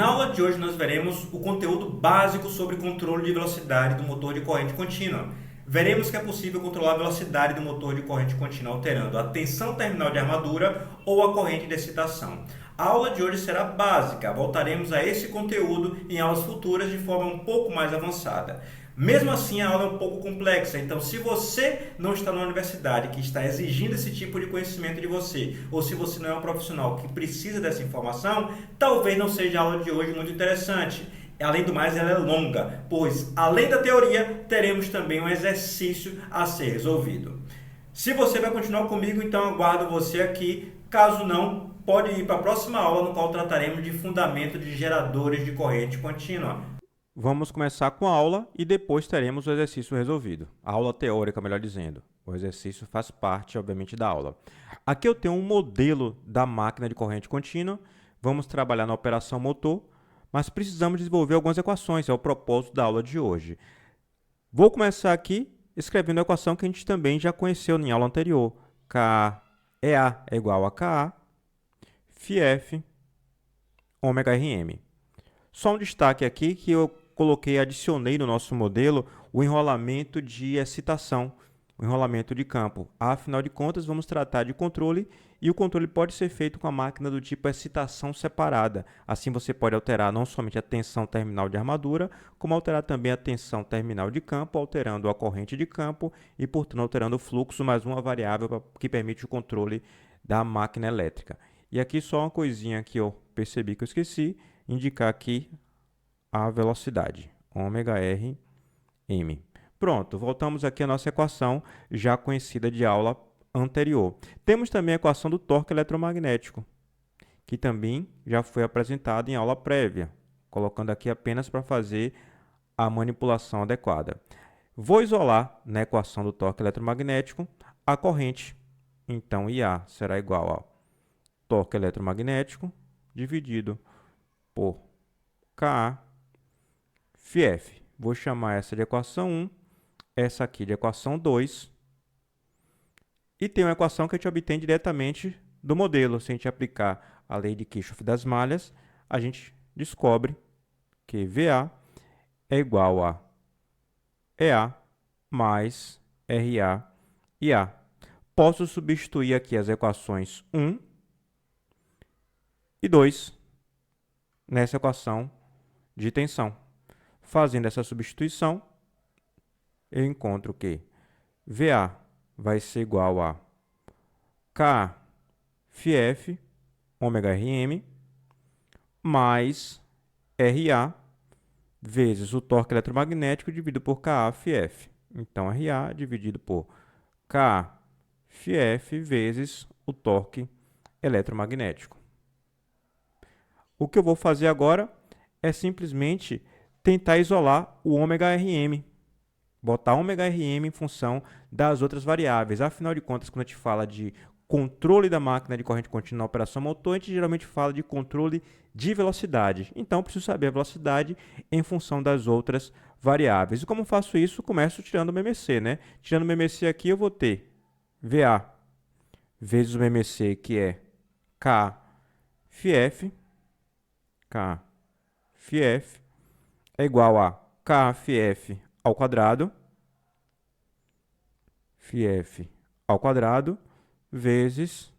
Na aula de hoje nós veremos o conteúdo básico sobre controle de velocidade do motor de corrente contínua. Veremos que é possível controlar a velocidade do motor de corrente contínua alterando a tensão terminal de armadura ou a corrente de excitação. A aula de hoje será básica, voltaremos a esse conteúdo em aulas futuras de forma um pouco mais avançada. Mesmo assim, a aula é um pouco complexa, então se você não está na universidade que está exigindo esse tipo de conhecimento de você, ou se você não é um profissional que precisa dessa informação, talvez não seja a aula de hoje muito interessante. Além do mais, ela é longa, pois além da teoria, teremos também um exercício a ser resolvido. Se você vai continuar comigo, então aguardo você aqui. Caso não, pode ir para a próxima aula, no qual trataremos de fundamento de geradores de corrente contínua. Vamos começar com a aula e depois teremos o exercício resolvido. A aula teórica, melhor dizendo. O exercício faz parte, obviamente, da aula. Aqui eu tenho um modelo da máquina de corrente contínua. Vamos trabalhar na operação motor, mas precisamos desenvolver algumas equações. É o propósito da aula de hoje. Vou começar aqui escrevendo a equação que a gente também já conheceu em aula anterior. KEA é igual a KA, φF, ômega Rm. Só um destaque aqui que eu adicionei no nosso modelo o enrolamento de excitação, o enrolamento de campo. Afinal de contas, vamos tratar de controle e o controle pode ser feito com a máquina do tipo excitação separada. Assim você pode alterar não somente a tensão terminal de armadura, como alterar também a tensão terminal de campo, alterando a corrente de campo e, portanto, alterando o fluxo, mais uma variável que permite o controle da máquina elétrica. E aqui só uma coisinha que eu percebi que eu esqueci, indicar aqui a velocidade, ômega R m. Pronto, voltamos aqui à nossa equação já conhecida de aula anterior. Temos também a equação do torque eletromagnético, que também já foi apresentada em aula prévia, colocando aqui apenas para fazer a manipulação adequada. Vou isolar na equação do torque eletromagnético a corrente. Então, IA será igual a torque eletromagnético dividido por Ka φF. Vou chamar essa de equação 1, essa aqui de equação 2. E tem uma equação que a gente obtém diretamente do modelo. Se a gente aplicar a lei de Kirchhoff das malhas, a gente descobre que VA é igual a EA mais RA e A. Posso substituir aqui as equações 1 e 2 nessa equação de tensão. Fazendo essa substituição, eu encontro que VA vai ser igual a K φF, ômega Rm, mais RA vezes o torque eletromagnético dividido por Ka φF. Então, RA dividido por K φF vezes o torque eletromagnético. O que eu vou fazer agora é simplesmente tentar isolar o ômega Rm, botar ômega Rm em função das outras variáveis. Afinal de contas, quando a gente fala de controle da máquina de corrente contínua na operação motor, a gente geralmente fala de controle de velocidade. Então, preciso saber a velocidade em função das outras variáveis. E como faço isso? Começo tirando o MMC, né? Tirando o MMC aqui, eu vou ter VA vezes o MMC, que é K φF, K φF, é igual a K φF ao quadrado, φF ao quadrado, vezes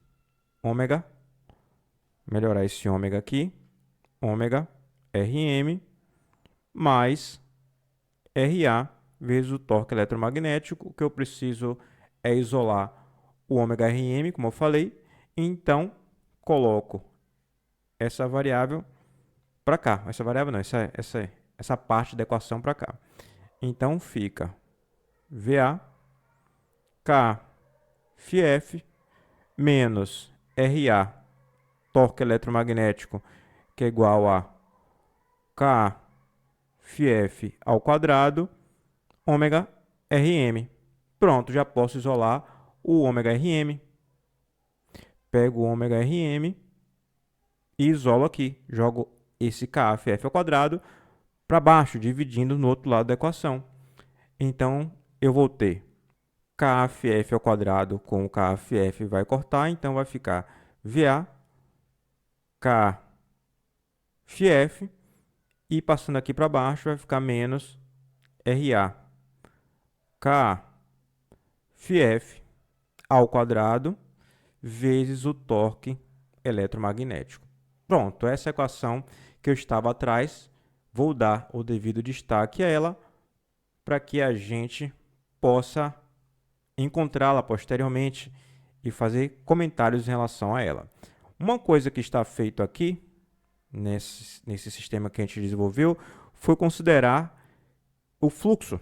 ômega, melhorar esse ômega aqui, ômega Rm, mais RA, vezes o torque eletromagnético. O que eu preciso é isolar o ômega Rm, como eu falei, então coloco essa variável para cá. Essa variável não, essa parte da equação para cá. Então, fica VA, K φF, menos RA, torque eletromagnético, que é igual a K φF ao quadrado, ômega Rm. Pronto, já posso isolar o ômega Rm. Pego o ômega Rm e isolo aqui. Jogo esse KFF ao quadrado para baixo, dividindo no outro lado da equação. Então, eu vou ter KFF ao quadrado com o KFF vai cortar, então vai ficar VA φF, e passando aqui para baixo vai ficar menos RA, KA, φF ao quadrado vezes o torque eletromagnético. Pronto, essa é a equação que eu estava atrás. Vou dar o devido destaque a ela para que a gente possa encontrá-la posteriormente e fazer comentários em relação a ela. Uma coisa que está feito aqui, nesse sistema que a gente desenvolveu, foi considerar o fluxo,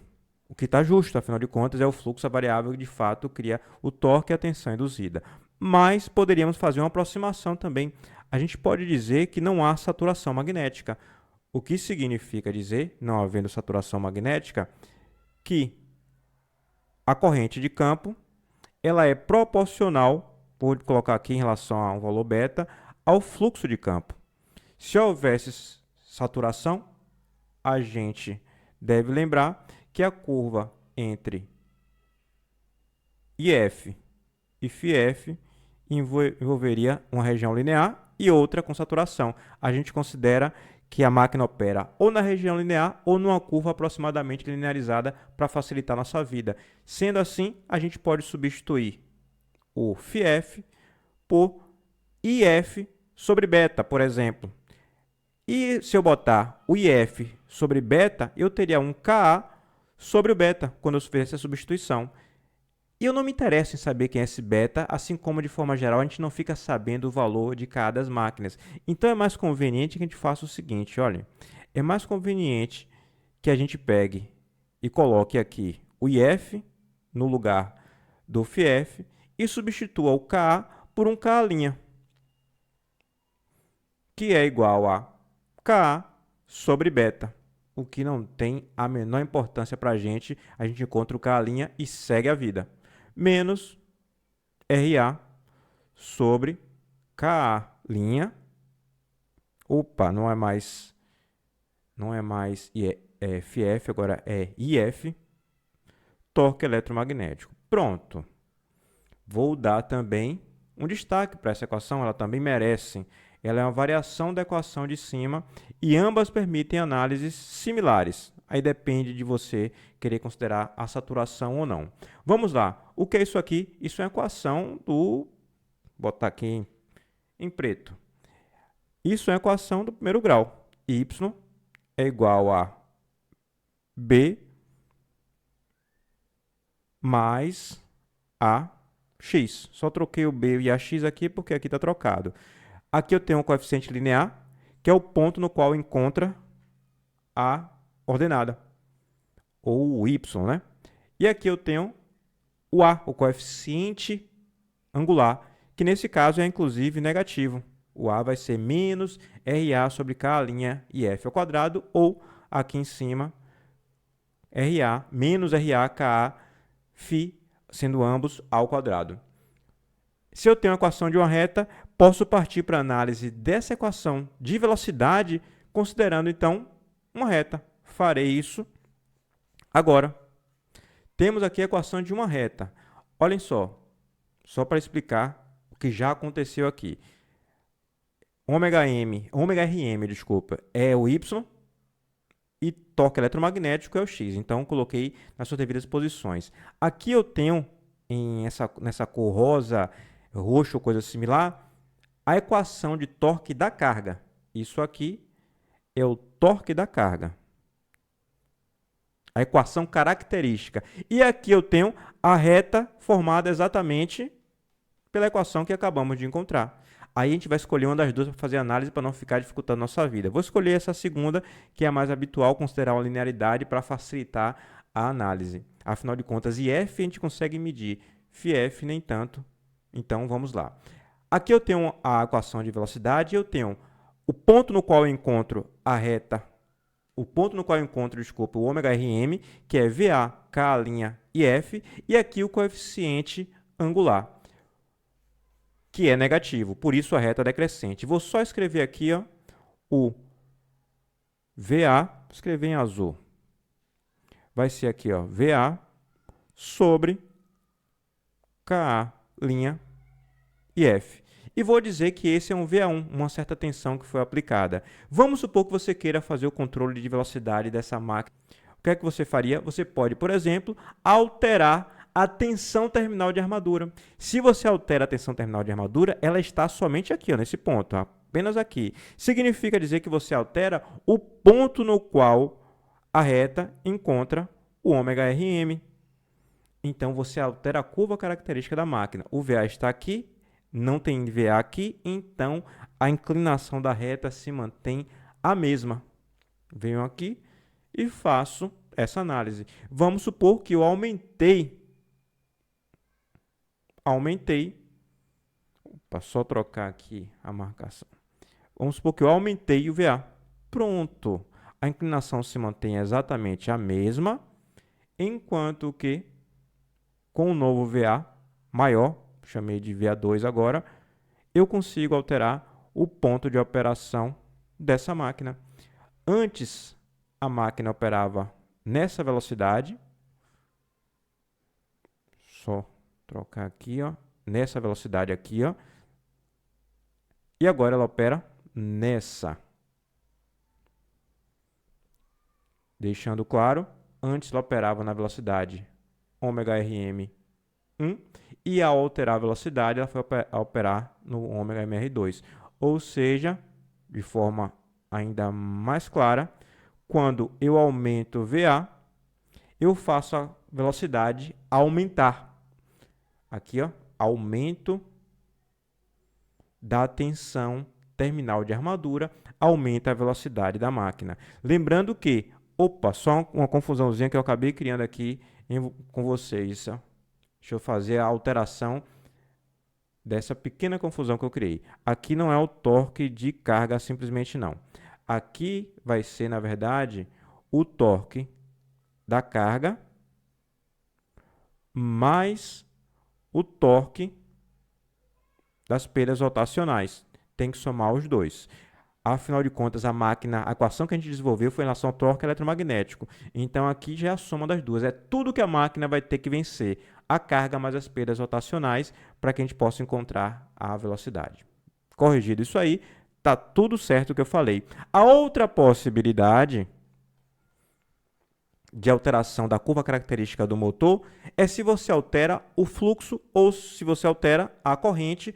o que está justo, afinal de contas, é o fluxo, a variável que de fato cria o torque e a tensão induzida. Mas poderíamos fazer uma aproximação também. A gente pode dizer que não há saturação magnética. O que significa dizer, não havendo saturação magnética, que a corrente de campo ela é proporcional, vou colocar aqui em relação a um valor beta, ao fluxo de campo. Se houvesse saturação, a gente deve lembrar que a curva entre IF e φF envolveria uma região linear e outra com saturação. A gente considera que a máquina opera ou na região linear ou numa curva aproximadamente linearizada para facilitar nossa vida. Sendo assim, a gente pode substituir o φF por IF sobre beta, por exemplo. E se eu botar o IF sobre beta, eu teria um KA sobre o beta, quando eu fizer essa substituição. E eu não me interesso em saber quem é esse beta, assim como de forma geral a gente não fica sabendo o valor de cada das máquinas. Então é mais conveniente que a gente faça o seguinte, olha, é mais conveniente que a gente pegue e coloque aqui o IF no lugar do φF e substitua o KA por um KA', que é igual a KA sobre beta, o que não tem a menor importância para a gente encontra o KA' e segue a vida, menos RA sobre KA', não é mais FF, agora é IF, torque eletromagnético. Pronto. Vou dar também um destaque para essa equação, ela também merece. Ela é uma variação da equação de cima e ambas permitem análises similares. Aí depende de você querer considerar a saturação ou não. Vamos lá. O que é isso aqui? Isso é a equação do... Vou botar aqui em preto. Isso é a equação do primeiro grau. Y é igual a B mais AX. Só troquei o B e a X aqui porque aqui está trocado. Aqui eu tenho um coeficiente linear, que é o ponto no qual encontra a ordenada, ou o Y, né? E aqui eu tenho o A, o coeficiente angular, que nesse caso é inclusive negativo. O A vai ser menos RA sobre K' e F ao quadrado, ou aqui em cima, RA menos RA, KA, φ, sendo ambos ao quadrado. Se eu tenho a equação de uma reta, posso partir para a análise dessa equação de velocidade, considerando então uma reta. Farei isso agora. Temos aqui a equação de uma reta. Olhem só para explicar o que já aconteceu aqui. ômega-Rm, é o Y e torque eletromagnético é o X. Então, coloquei nas suas devidas posições. Aqui eu tenho, nessa cor rosa, roxo ou coisa similar, a equação de torque da carga. Isso aqui é o torque da carga. A equação característica. E aqui eu tenho a reta formada exatamente pela equação que acabamos de encontrar. Aí a gente vai escolher uma das duas para fazer análise para não ficar dificultando a nossa vida. Vou escolher essa segunda, que é a mais habitual, considerar uma linearidade para facilitar a análise. Afinal de contas, IF a gente consegue medir, φF nem tanto. Então, vamos lá. Aqui eu tenho a equação de velocidade, eu tenho o ponto no qual eu encontro a reta, o ômega-Rm, que é VA, K' e F, e aqui o coeficiente angular, que é negativo, por isso a reta decrescente. Vou só escrever aqui o VA, vou escrever em azul, vai ser aqui VA sobre KA' e F. e vou dizer que esse é um VA1, uma certa tensão que foi aplicada. Vamos supor que você queira fazer o controle de velocidade dessa máquina. O que é que você faria? Você pode, por exemplo, alterar a tensão terminal de armadura. Se você altera a tensão terminal de armadura, ela está somente aqui, ó, nesse ponto, ó, apenas aqui. Significa dizer que você altera o ponto no qual a reta encontra o ômega RM. Então, você altera a curva característica da máquina. O VA está aqui, não tem VA aqui, então a inclinação da reta se mantém a mesma. Venho aqui e faço essa análise. Vamos supor que eu aumentei. Opa, só trocar aqui a marcação. Vamos supor que eu aumentei o VA. Pronto. A inclinação se mantém exatamente a mesma, enquanto que com o novo VA maior, chamei de VA2 agora, eu consigo alterar o ponto de operação dessa máquina. Antes, a máquina operava nessa velocidade. Só trocar aqui, ó, nessa velocidade aqui, ó. E agora ela opera nessa. Deixando claro, antes ela operava na velocidade ômega RM 1 e ao alterar a velocidade ela foi a operar no ômega MR2. Ou seja, de forma ainda mais clara, quando eu aumento o VA, eu faço a velocidade aumentar. Aqui, ó, aumento da tensão terminal de armadura, aumenta a velocidade da máquina. Lembrando que, só uma confusãozinha que eu acabei criando aqui com vocês. Ó. Deixa eu fazer a alteração dessa pequena confusão que eu criei. Aqui não é o torque de carga simplesmente não. Aqui vai ser, na verdade, o torque da carga mais o torque das perdas rotacionais. Tem que somar os dois. Afinal de contas, a equação que a gente desenvolveu foi em relação ao torque eletromagnético. Então, aqui já é a soma das duas. É tudo que a máquina vai ter que vencer. A carga mais as perdas rotacionais para que a gente possa encontrar a velocidade. Corrigido isso aí, está tudo certo o que eu falei. A outra possibilidade de alteração da curva característica do motor é se você altera o fluxo ou se você altera a corrente.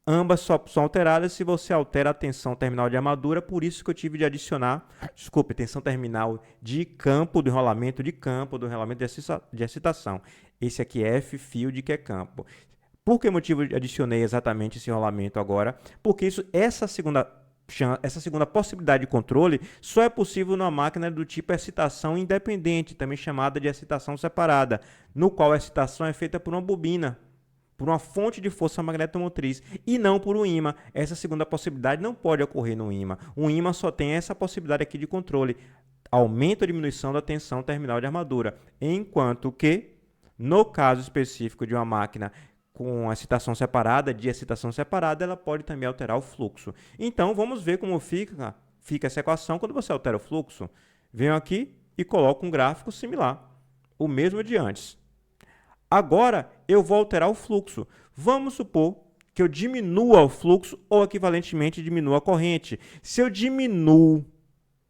Ambas só são alteradas se você altera a tensão terminal de armadura, por isso que eu tive de adicionar, tensão terminal de campo, do enrolamento de campo, do enrolamento de excitação. Esse aqui é F-field, que é campo. Por que motivo eu adicionei exatamente esse enrolamento agora? Porque essa segunda possibilidade de controle só é possível numa máquina do tipo excitação independente, também chamada de excitação separada, no qual a excitação é feita por uma bobina, por uma fonte de força magnetomotriz e não por um ímã. Essa segunda possibilidade não pode ocorrer no ímã. Um ímã só tem essa possibilidade aqui de controle, aumento ou diminuição da tensão terminal de armadura, enquanto que, no caso específico de uma máquina com excitação separada, de excitação separada, ela pode também alterar o fluxo. Então, vamos ver como fica essa equação quando você altera o fluxo. Venho aqui e coloco um gráfico similar, o mesmo de antes. Agora, eu vou alterar o fluxo. Vamos supor que eu diminua o fluxo ou, equivalentemente, diminua a corrente. Se eu diminuo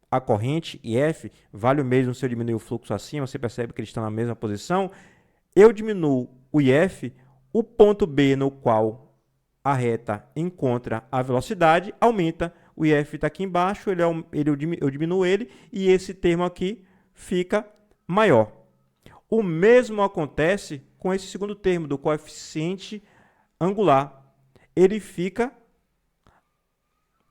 a corrente, IF, vale o mesmo se eu diminuir o fluxo acima, você percebe que eles estão na mesma posição. Eu diminuo o IF, o ponto B no qual a reta encontra a velocidade aumenta. O IF está aqui embaixo, eu diminuo ele e esse termo aqui fica maior. O mesmo acontece com esse segundo termo do coeficiente angular. Ele fica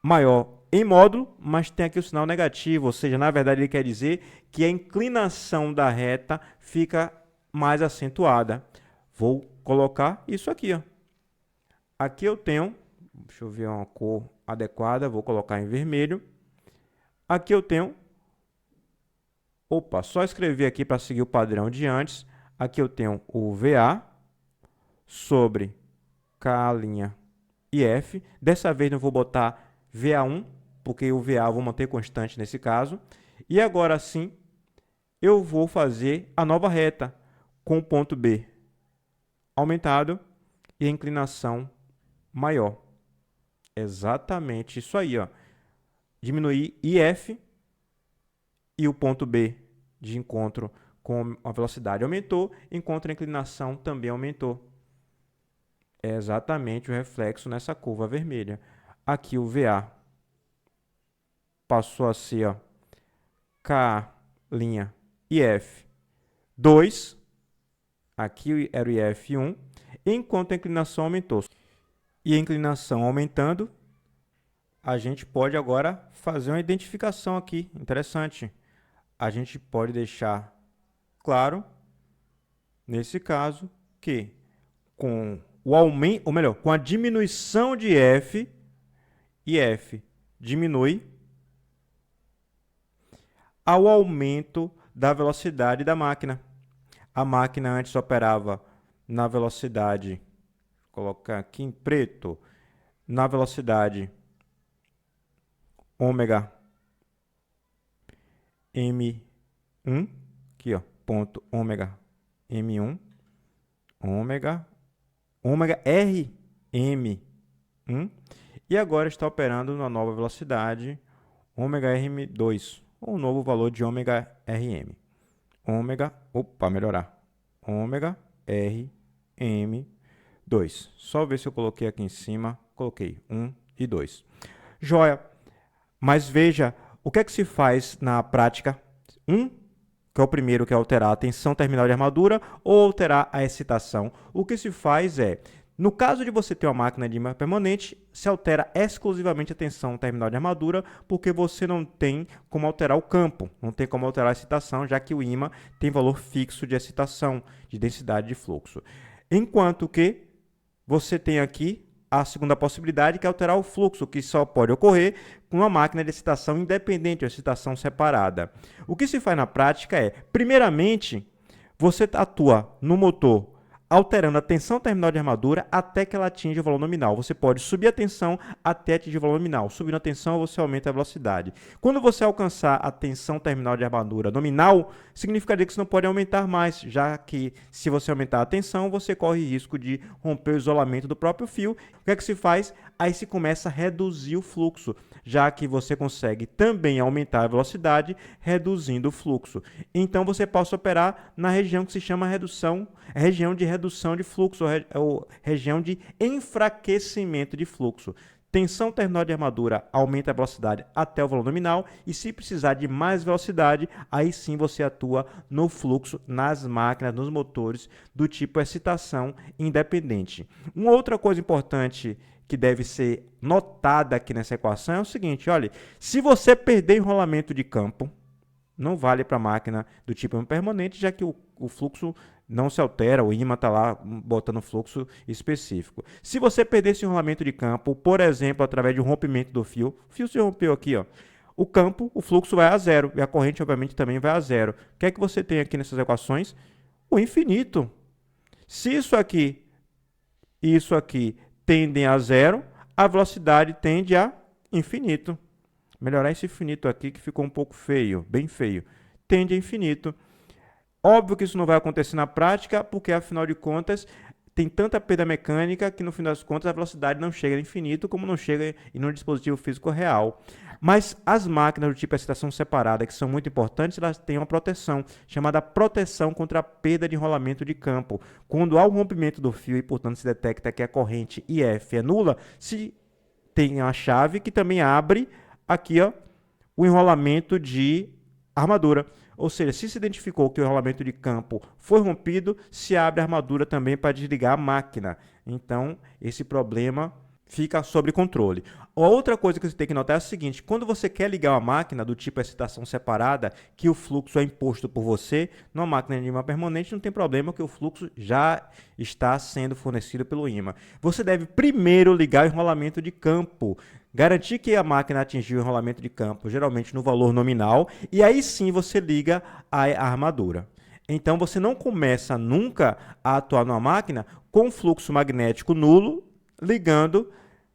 maior em módulo, mas tem aqui o sinal negativo, ou seja, na verdade ele quer dizer que a inclinação da reta fica mais acentuada. Vou colocar isso aqui. Ó. Aqui eu tenho, deixa eu ver uma cor adequada, vou colocar em vermelho. Aqui eu tenho, só escrever aqui para seguir o padrão de antes. Aqui eu tenho o VA sobre K' e F. Dessa vez não vou botar VA1, porque o VA eu vou manter constante nesse caso. E agora sim, eu vou fazer a nova reta com o ponto B aumentado e a inclinação maior. Exatamente isso aí, ó. Diminuir IF e o ponto B de encontro com a velocidade aumentou, enquanto a inclinação também aumentou. É exatamente o reflexo nessa curva vermelha. Aqui o VA passou a ser, ó, K' IF 2, aqui era o IF 1, enquanto a inclinação aumentou. E a inclinação aumentando, a gente pode agora fazer uma identificação aqui, interessante. A gente pode deixar claro, nesse caso, que com o aumento, ou melhor, com a diminuição de F, IF diminui ao aumento da velocidade da máquina. A máquina antes operava na velocidade, vou colocar aqui em preto, na velocidade ômega M1, aqui ó, ponto ômega M1, ômega RM1, e agora está operando na nova velocidade ômega RM2, ou um novo valor de ômega RM. Ômega RM2. Só ver se eu coloquei aqui em cima, coloquei 1 e 2. Joia. Mas veja, o que é que se faz na prática? Que é o primeiro, que é alterar a tensão terminal de armadura ou alterar a excitação. O que se faz é, no caso de você ter uma máquina de ímã permanente, se altera exclusivamente a tensão terminal de armadura, porque você não tem como alterar o campo, não tem como alterar a excitação, já que o ímã tem valor fixo de excitação, de densidade de fluxo. Enquanto que você tem aqui a segunda possibilidade, que é alterar o fluxo, que só pode ocorrer com uma máquina de excitação independente, ou excitação separada. O que se faz na prática é, primeiramente, você atua no motor alterando a tensão terminal de armadura até que ela atinja o valor nominal. Você pode subir a tensão até atingir o valor nominal. Subindo a tensão, você aumenta a velocidade. Quando você alcançar a tensão terminal de armadura nominal, significaria que você não pode aumentar mais, já que se você aumentar a tensão, você corre risco de romper o isolamento do próprio fio. O que é que se faz? Aí se começa a reduzir o fluxo, já que você consegue também aumentar a velocidade, reduzindo o fluxo. Então, você passa a operar na região que se chama região de redução de fluxo, ou região de enfraquecimento de fluxo. Tensão terminal de armadura aumenta a velocidade até o valor nominal, e se precisar de mais velocidade, aí sim você atua no fluxo, nas máquinas, nos motores do tipo excitação independente. Uma outra coisa importante que deve ser notada aqui nessa equação é o seguinte, olha, se você perder enrolamento de campo, não vale para a máquina do tipo permanente, já que o fluxo não se altera, o ímã está lá botando fluxo específico. Se você perder esse enrolamento de campo, por exemplo, através de um rompimento do fio, o fio se rompeu aqui, ó, o fluxo vai a zero, e a corrente, obviamente, também vai a zero. O que é que você tem aqui nessas equações? O infinito. Se isso aqui e isso aqui tendem a zero, a velocidade tende a infinito. Melhorar esse infinito aqui que ficou um pouco feio, bem feio. Tende a infinito. Óbvio que isso não vai acontecer na prática, porque afinal de contas tem tanta perda mecânica que no fim das contas a velocidade não chega a infinito, como não chega em um dispositivo físico real. Mas as máquinas do tipo excitação separada, que são muito importantes, elas têm uma proteção, chamada proteção contra a perda de enrolamento de campo. Quando há um rompimento do fio e, portanto, se detecta que a corrente IF é nula, se tem uma chave que também abre aqui, ó, o enrolamento de armadura. Ou seja, se identificou que o enrolamento de campo foi rompido, se abre a armadura também para desligar a máquina. Então, esse problema fica sob controle. A outra coisa que você tem que notar é o seguinte, quando você quer ligar uma máquina do tipo excitação separada, que o fluxo é imposto por você, numa máquina de ímã permanente não tem problema, que o fluxo já está sendo fornecido pelo ímã. Você deve primeiro ligar o enrolamento de campo, garantir que a máquina atingiu o enrolamento de campo, geralmente no valor nominal, e aí sim você liga a armadura. Então você não começa nunca a atuar numa máquina com fluxo magnético nulo, ligando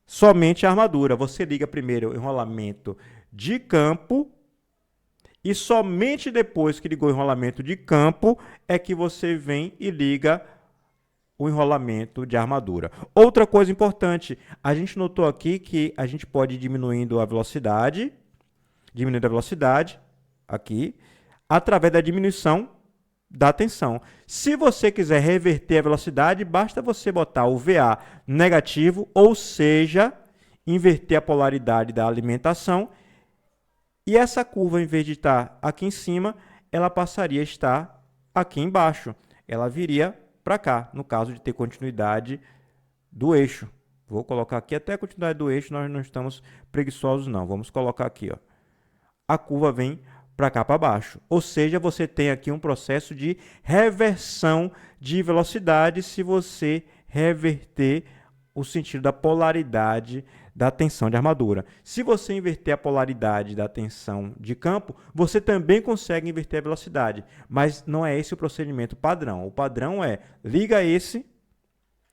somente a armadura. Você liga primeiro o enrolamento de campo e somente depois que ligou o enrolamento de campo é que você vem e liga o enrolamento de armadura. Outra coisa importante, a gente notou aqui que a gente pode ir diminuindo a velocidade aqui, através da diminuição da tensão. Se você quiser reverter a velocidade, basta você botar o VA negativo, ou seja, inverter a polaridade da alimentação, e essa curva, em vez de estar aqui em cima, ela passaria a estar aqui embaixo. Ela viria para cá, no caso de ter continuidade do eixo. Vou colocar aqui até a continuidade do eixo, nós não estamos preguiçosos não. Vamos colocar aqui, ó. A curva vem para cá para baixo. Ou seja, você tem aqui um processo de reversão de velocidade se você reverter o sentido da polaridade da tensão de armadura. Se você inverter a polaridade da tensão de campo, você também consegue inverter a velocidade, mas não é esse o procedimento padrão. O padrão é liga esse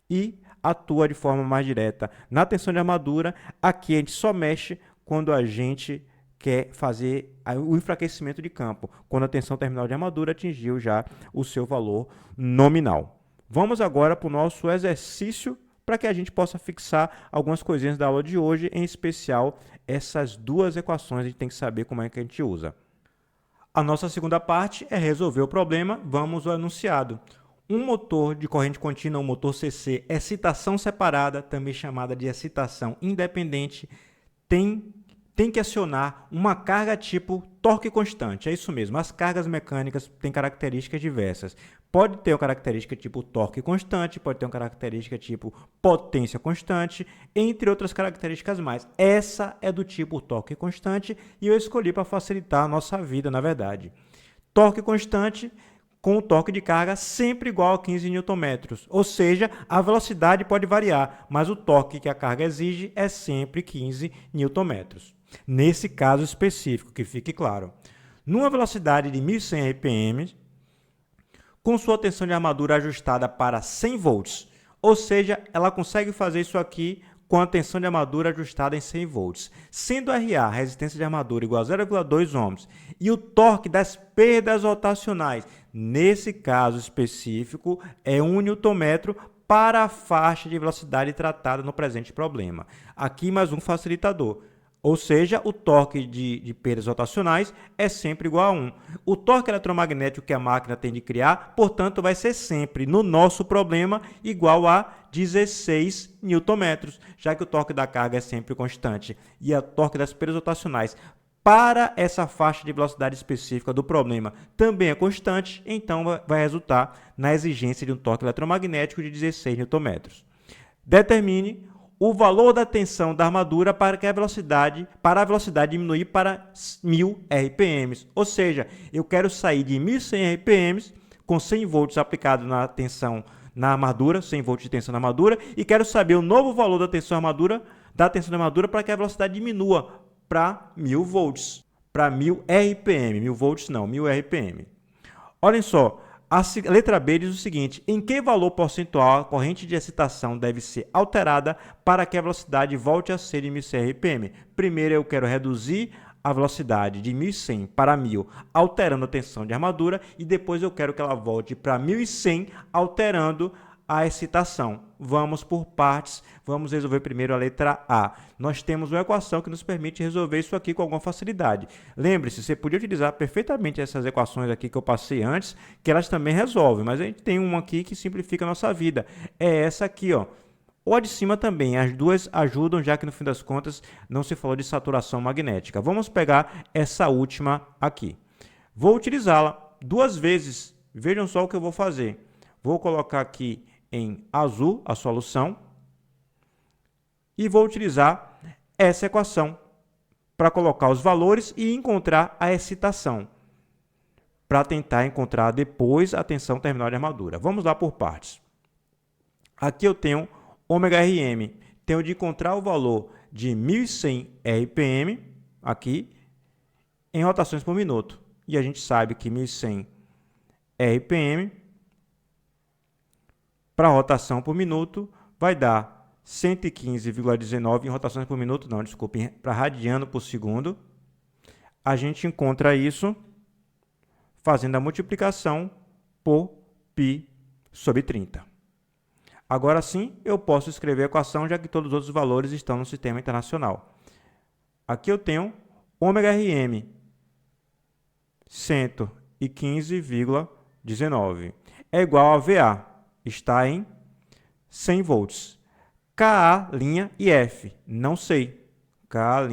e atua de forma mais direta na tensão de armadura. Aqui a gente só mexe quando a gente quer fazer o enfraquecimento de campo, quando a tensão terminal de armadura atingiu já o seu valor nominal. Vamos agora para o nosso exercício para que a gente possa fixar algumas coisinhas da aula de hoje, em especial essas duas equações, a gente tem que saber como é que a gente usa. A nossa segunda parte é resolver o problema, vamos ao enunciado. Um motor de corrente contínua, um motor CC, excitação separada, também chamada de excitação independente, tem que acionar uma carga tipo torque constante. É isso mesmo, as cargas mecânicas têm características diversas. Pode ter uma característica tipo torque constante, pode ter uma característica tipo potência constante, entre outras características mais. Essa é do tipo torque constante e eu escolhi para facilitar a nossa vida, na verdade. Torque constante com o torque de carga sempre igual a 15 Nm, ou seja, a velocidade pode variar, mas o torque que a carga exige é sempre 15 Nm. Nesse caso específico, que fique claro. Numa velocidade de 1.100 RPM, com sua tensão de armadura ajustada para 100 volts, ou seja, ela consegue fazer isso aqui com a tensão de armadura ajustada em 100 volts, sendo RA, resistência de armadura, igual a 0,2 ohms, e o torque das perdas rotacionais, nesse caso específico, é 1 Nm para a faixa de velocidade tratada no presente problema. Aqui mais um facilitador. Ou seja, o torque de perdas rotacionais é sempre igual a 1. O torque eletromagnético que a máquina tem de criar, portanto, vai ser sempre, no nosso problema, igual a 16 Nm, já que o torque da carga é sempre constante. E o torque das perdas rotacionais para essa faixa de velocidade específica do problema também é constante, então vai resultar na exigência de um torque eletromagnético de 16 Nm. Determine o valor da tensão da armadura para a velocidade diminuir para 1.000 RPM. Ou seja, eu quero sair de 1.100 RPM com 100 volts aplicado na tensão na armadura, 100 volts de tensão na armadura, e quero saber o novo valor da tensão da armadura para que a velocidade diminua para 1.000 volts, para 1.000 RPM, 1.000 volts não, 1.000 RPM. Olhem só, a letra B diz o seguinte: em que valor percentual a corrente de excitação deve ser alterada para que a velocidade volte a ser de 1.100 RPM? Primeiro eu quero reduzir a velocidade de 1.100 para 1.000, alterando a tensão de armadura, e depois eu quero que ela volte para 1.100, alterando a excitação. Vamos por partes, vamos resolver primeiro a letra A. Nós temos uma equação que nos permite resolver isso aqui com alguma facilidade. Lembre-se, você podia utilizar perfeitamente essas equações aqui que eu passei antes, que elas também resolvem, mas a gente tem uma aqui que simplifica a nossa vida. É essa aqui, ó. Ou a de cima também, as duas ajudam, já que no fim das contas não se falou de saturação magnética. Vamos pegar essa última aqui. Vou utilizá-la duas vezes. Vejam só o que eu vou fazer. Vou colocar aqui em azul a solução e vou utilizar essa equação para colocar os valores e encontrar a excitação, para tentar encontrar depois a tensão terminal de armadura. Vamos lá por partes. Aqui eu tenho ômega-Rm, tenho de encontrar o valor de 1.100 RPM aqui em rotações por minuto. E a gente sabe que 1.100 RPM para rotação por minuto vai dar 115,19 em rotações por minuto, não, desculpe, para radiano por segundo. A gente encontra isso fazendo a multiplicação por π/30. Agora sim, eu posso escrever a equação, já que todos os outros valores estão no sistema internacional. Aqui eu tenho ômega-Rm 115,19 é igual a VA, está em 100 volts. Ka' e F, não sei. Ka'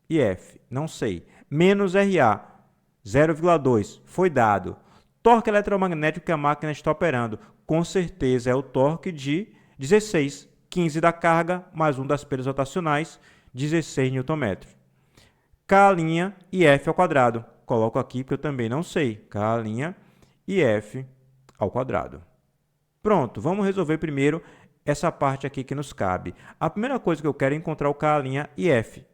e F, não sei. Menos RA, 0,2, foi dado. Torque eletromagnético que a máquina está operando, com certeza é o torque de 16, 15 da carga, mais 1 das perdas rotacionais, 16 Nm. K' e F ao quadrado. Coloco aqui porque eu também não sei. K' e F ao quadrado. Pronto, vamos resolver primeiro essa parte aqui que nos cabe. A primeira coisa que eu quero é encontrar o K' e F.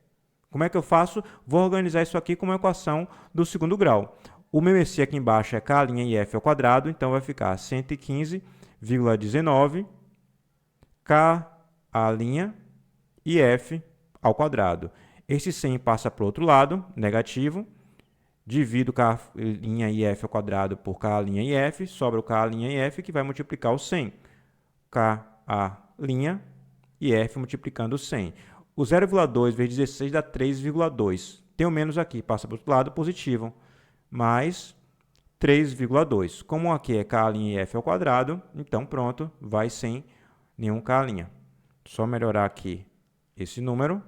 Como é que eu faço? Vou organizar isso aqui como uma equação do segundo grau. O meu EC aqui embaixo é K' e F ao quadrado, então vai ficar 115,19 K' e F ao quadrado. Esse 100 passa para o outro lado, negativo. Divido K' e F ao quadrado por K' e F, sobra o K' e F que vai multiplicar o 100. K' e F multiplicando o 100. O 0,2 vezes 16 dá 3,2. Tem o menos aqui, passa para o outro lado, positivo. Mais 3,2. Como aqui é K' e F ao quadrado, então pronto, vai sem nenhum K'. Só melhorar aqui esse número.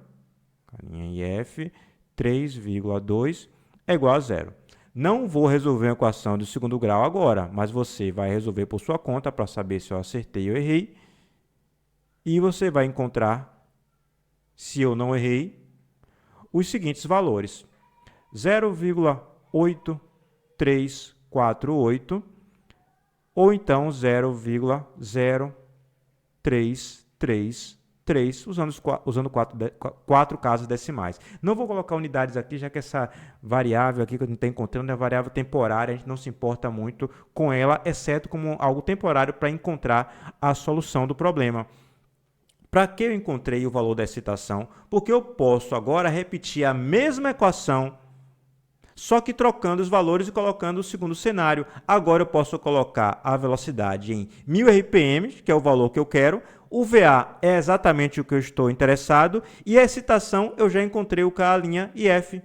K' e F, 3,2 é igual a zero. Não vou resolver a equação do segundo grau agora, mas você vai resolver por sua conta para saber se eu acertei ou errei. E você vai encontrar, se eu não errei, os seguintes valores. 0,8348 ou então 0,0333, usando quatro casas decimais. Não vou colocar unidades aqui, já que essa variável aqui que eu não estou encontrando é variável temporária, a gente não se importa muito com ela, exceto como algo temporário para encontrar a solução do problema. Para que eu encontrei o valor da excitação? Porque eu posso agora repetir a mesma equação, só que trocando os valores e colocando o segundo cenário. Agora eu posso colocar a velocidade em 1000 RPM, que é o valor que eu quero. O VA é exatamente o que eu estou interessado. E a excitação, eu já encontrei o K' e F.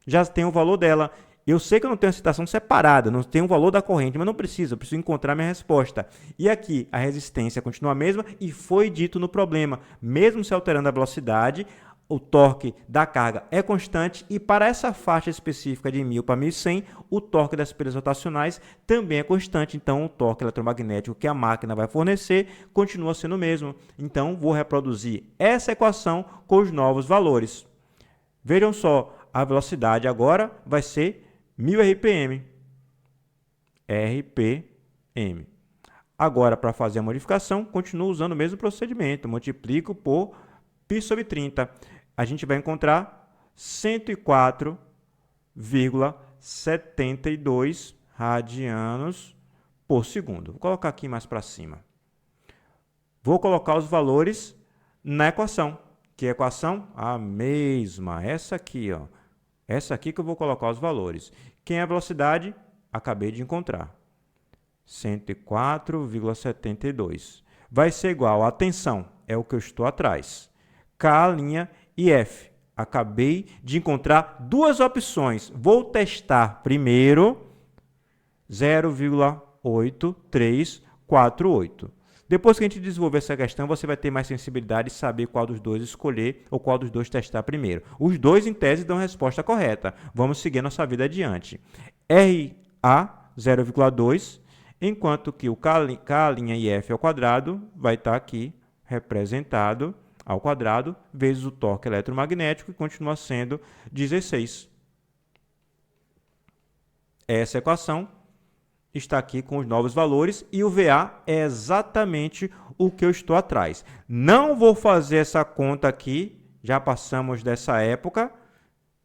Já tem o valor dela. Eu sei que eu não tenho a excitação separada, não tenho o valor da corrente, mas não preciso, eu preciso encontrar minha resposta. E aqui a resistência continua a mesma e foi dito no problema. Mesmo se alterando a velocidade, o torque da carga é constante e para essa faixa específica de 1000 para 1100, o torque das perdas rotacionais também é constante. Então, o torque eletromagnético que a máquina vai fornecer continua sendo o mesmo. Então, vou reproduzir essa equação com os novos valores. Vejam só, a velocidade agora vai ser 1000 RPM. RPM. Agora, para fazer a modificação, continuo usando o mesmo procedimento. Multiplico por π sobre 30. A gente vai encontrar 104,72 radianos por segundo. Vou colocar aqui mais para cima. Vou colocar os valores na equação. Que equação? A mesma. Essa aqui, ó. Essa aqui que eu vou colocar os valores. Quem é a velocidade? Acabei de encontrar. 104,72. Vai ser igual a tensão, é o que eu estou atrás. K' e F. Acabei de encontrar duas opções. Vou testar primeiro 0,8348. Depois que a gente desenvolver essa questão, você vai ter mais sensibilidade e saber qual dos dois escolher ou qual dos dois testar primeiro. Os dois, em tese, dão a resposta correta. Vamos seguir nossa vida adiante. RA, 0,2, enquanto que o K' e F ao quadrado vai estar aqui representado ao quadrado, vezes o torque eletromagnético, que continua sendo 16. Essa equação está aqui com os novos valores e o VA é exatamente o que eu estou atrás. Não vou fazer essa conta aqui, já passamos dessa época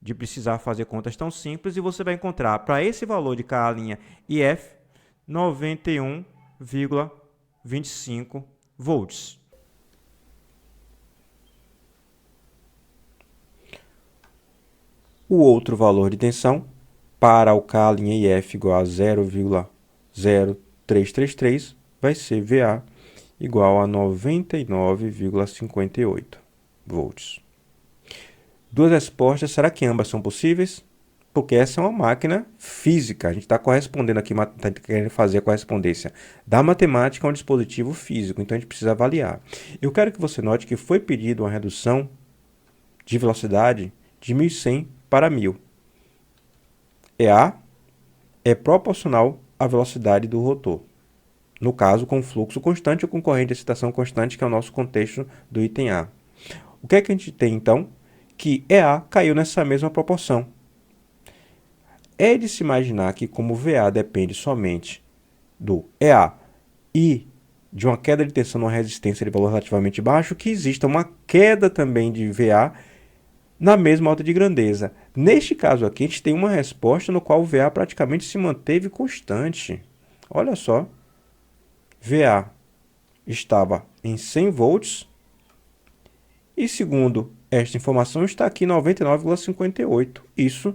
de precisar fazer contas tão simples e você vai encontrar para esse valor de K' e F 91,25 volts. O outro valor de tensão para o K' e F igual a 0,0333 vai ser VA igual a 99,58 volts. Duas respostas, será que ambas são possíveis? Porque essa é uma máquina física, a gente está correspondendo aqui, está querendo fazer a correspondência da matemática a um dispositivo físico, então a gente precisa avaliar. Eu quero que você note que foi pedido uma redução de velocidade de 1100 para 1000. EA é proporcional à velocidade do rotor. No caso, com fluxo constante ou com corrente de excitação constante, que é o nosso contexto do item A. O que é que a gente tem, então? Que EA caiu nessa mesma proporção. É de se imaginar que, como VA depende somente do EA e de uma queda de tensão numa resistência de valor relativamente baixo, que exista uma queda também de VA na mesma ordem de grandeza. Neste caso aqui, a gente tem uma resposta no qual o VA praticamente se manteve constante. Olha só. VA estava em 100 volts e, segundo esta informação, está aqui em 99,58. Isso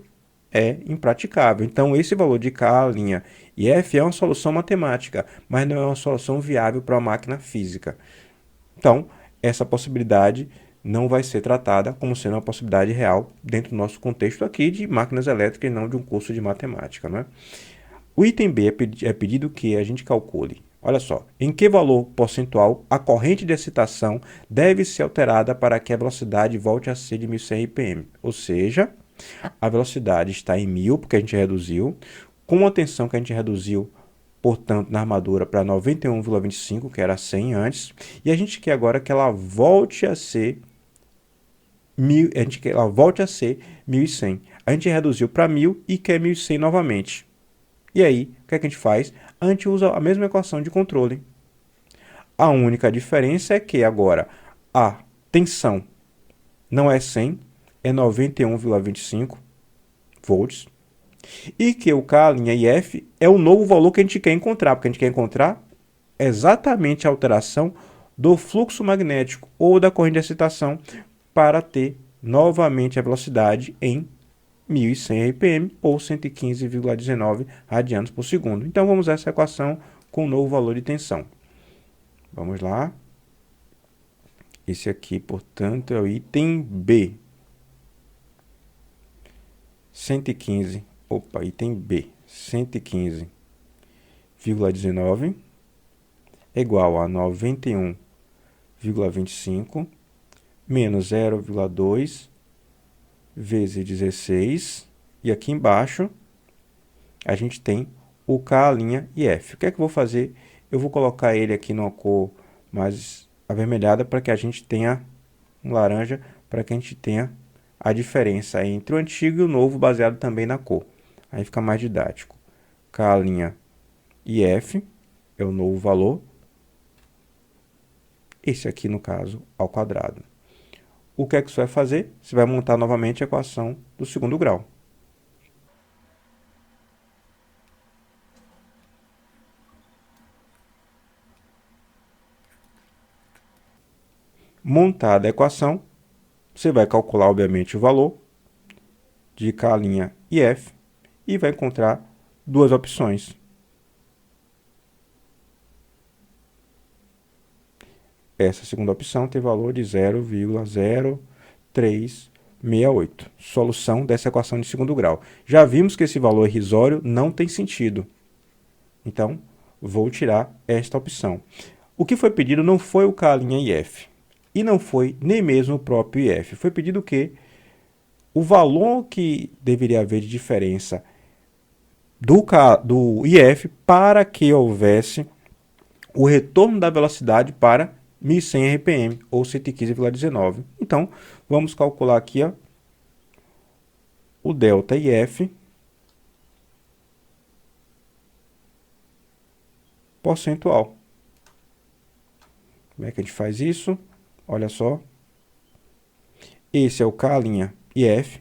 é impraticável. Então, esse valor de K' e F é uma solução matemática, mas não é uma solução viável para uma máquina física. Então, essa possibilidade não vai ser tratada como sendo uma possibilidade real dentro do nosso contexto aqui de máquinas elétricas e não de um curso de matemática, né? O item B é pedido que a gente calcule. Olha só, em que valor percentual a corrente de excitação deve ser alterada para que a velocidade volte a ser de 1100 RPM? Ou seja, a velocidade está em 1000, porque a gente reduziu, com a tensão que a gente reduziu, portanto, na armadura para 91,25, que era 100 antes, e a gente quer agora que ela volte a ser 1100. A gente reduziu para 1000 e quer 1100 novamente. E aí, o que é que a gente faz? A gente usa a mesma equação de controle. A única diferença é que agora a tensão não é 100, é 91,25 volts. E que o K' e F é o novo valor que a gente quer encontrar, porque a gente quer encontrar exatamente a alteração do fluxo magnético ou da corrente de excitação para ter novamente a velocidade em 1100 RPM ou 115,19 radianos por segundo. Então, vamos usar essa equação com o novo valor de tensão. Vamos lá. Esse aqui, portanto, é o item B. 115, item B, 115,19 é igual a 91,25 menos 0,2 vezes 16, e aqui embaixo a gente tem o K' e F. O que é que eu vou fazer? Eu vou colocar ele aqui numa cor mais avermelhada para que a gente tenha um laranja, para que a gente tenha a diferença entre o antigo e o novo baseado também na cor. Aí fica mais didático. K' e F é o novo valor. Esse aqui, no caso, ao quadrado. O que é que você vai fazer? Você vai montar novamente a equação do segundo grau. Montada a equação, você vai calcular, obviamente, o valor de K' e F e vai encontrar duas opções. Essa segunda opção tem valor de 0,0368. Solução dessa equação de segundo grau. Já vimos que esse valor irrisório não tem sentido. Então, vou tirar esta opção. O que foi pedido não foi o K' e F. E não foi nem mesmo o próprio IF. Foi pedido que o valor que deveria haver de diferença do IF para que houvesse o retorno da velocidade para 1100 RPM, ou 115,19. Então, vamos calcular aqui o delta IF percentual. Como é que a gente faz isso? Olha só. Esse é o K' e F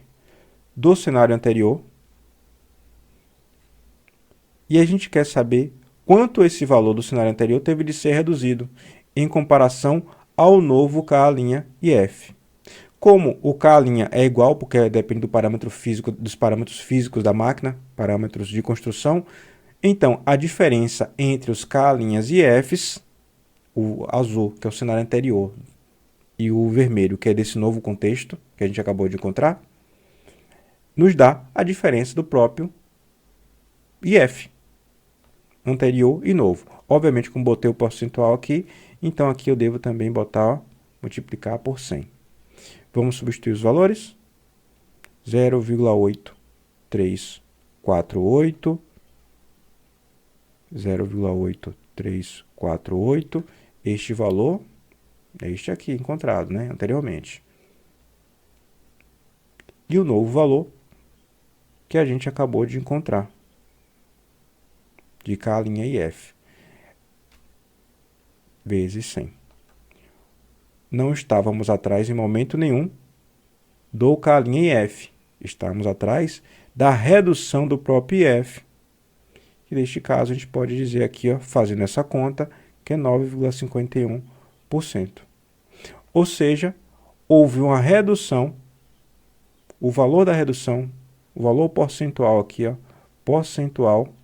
do cenário anterior. E a gente quer saber quanto esse valor do cenário anterior teve de ser reduzido em comparação ao novo K' e F. Como o K' é igual, porque depende do parâmetro físico, dos parâmetros físicos da máquina, parâmetros de construção, então a diferença entre os K' e F's o azul, que é o cenário anterior, e o vermelho, que é desse novo contexto que a gente acabou de encontrar, nos dá a diferença do próprio IF, anterior e novo. Obviamente, como botei o percentual aqui, então aqui eu devo também botar, multiplicar por 100. Vamos substituir os valores. 0,8348, 0,8348, este valor é este aqui encontrado, né, anteriormente. E o novo valor que a gente acabou de encontrar, de K' IF, vezes 100. Não estávamos atrás em momento nenhum do K' IF. Estamos atrás da redução do próprio IF, que neste caso a gente pode dizer aqui, ó, fazendo essa conta, que é 9,51%. Ou seja, houve uma redução, o valor da redução, o valor percentual aqui, ó, percentual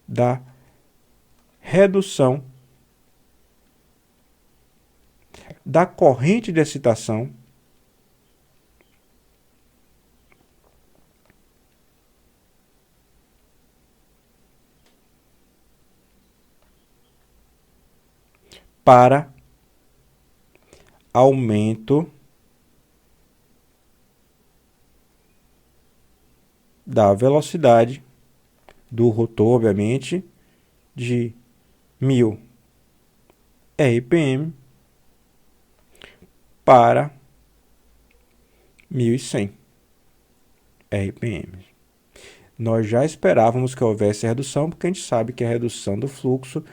da redução da corrente de excitação para aumento da velocidade do rotor, obviamente, de 1000 RPM para 1100 RPM. Nós já esperávamos que houvesse redução, porque a gente sabe que a redução do fluxo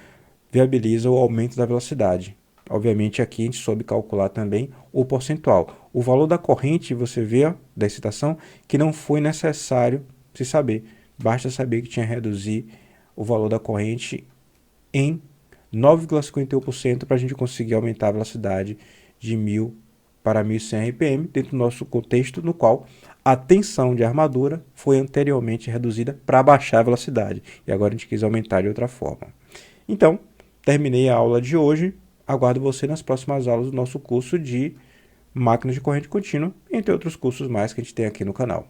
viabiliza o aumento da velocidade. Obviamente aqui a gente soube calcular também o percentual. O valor da corrente, você vê, ó, da excitação, que não foi necessário se saber. Basta saber que tinha que reduzir o valor da corrente em 9,51% para a gente conseguir aumentar a velocidade de 1000 para 1100 RPM, dentro do nosso contexto no qual a tensão de armadura foi anteriormente reduzida para baixar a velocidade. E agora a gente quis aumentar de outra forma. Então, terminei a aula de hoje. Aguardo você nas próximas aulas do nosso curso de máquinas de corrente contínua, entre outros cursos mais que a gente tem aqui no canal.